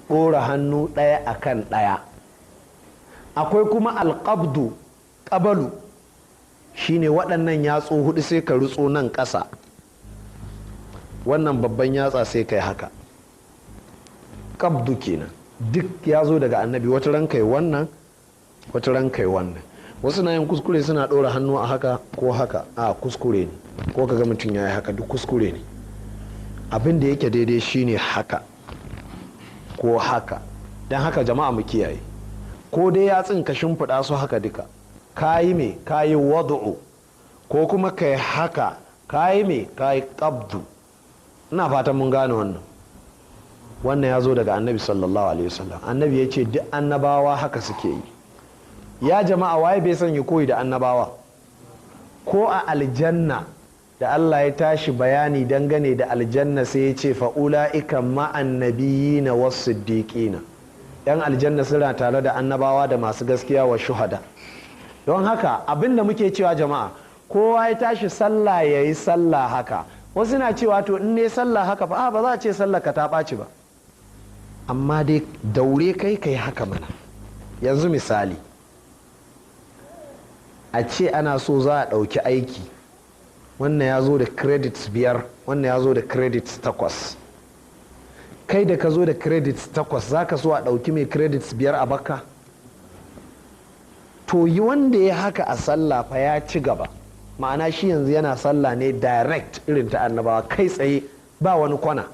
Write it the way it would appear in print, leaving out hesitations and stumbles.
ɗora hannu ɗaya akan ɗaya. Akwai kuma alƙabdu, ƙabalu, shine waɗannan yatsu hudu sai ka rutso nan ƙasa, wannan babban yatsa sai kai haka, ƙabdu kenan. Duk ya zo daga annabi, wata ran kai wannan, wata ran kai wannan. Wasu na yin kuskure suna ɗora hannu a haka ko haka, a kuskure ne, ko kaga mutum ya yi haka, duk kuskure ne. Abin da yake daidai shine haka ko haka. Don haka jama'a mu kiyaye, ko dai yatsun ka shimfiɗa su haka duka, kayi me kayi wadu'u, ko kuma kai haka kayi me kayi qabdu. Ina fatan mun gane wannan ya zo daga annabi sallallahu alaihi wasallam. Annabi ya ce duk annabawa haka suke yi. Ya jama'a, waye bai son ya koyi da annabawa? Ko a aljanna da Allah ya tashi bayani dangane da aljanna sai ya ce fa'ula'ika ma'an nabiyina was siddiqina, yan aljanna suna tare da annabawa da masu gaskiya wa shuhada. Don haka abin da muke cewa jama'a, kowa ya tashi sallah ya yi sallah haka. Wasu na cewa to in ne sallah haka fa ba za a ce sallah ka ta ɓaci ba, amma dai daure kai haka mana. Yanzu misali, a ce ana so za a ɗauki aiki, wannan ya zo da credits 5, wannan ya zo da credits 8. Kai da ka zo da credits 8 za ka so a ɗauki mai credits 5 a baka? To yi wanda ya haka a sallah fa ya ci gaba, ma'ana shi yanzu yana sallah ne direct irin ta annabawa, kai tsaye ba wani kwana.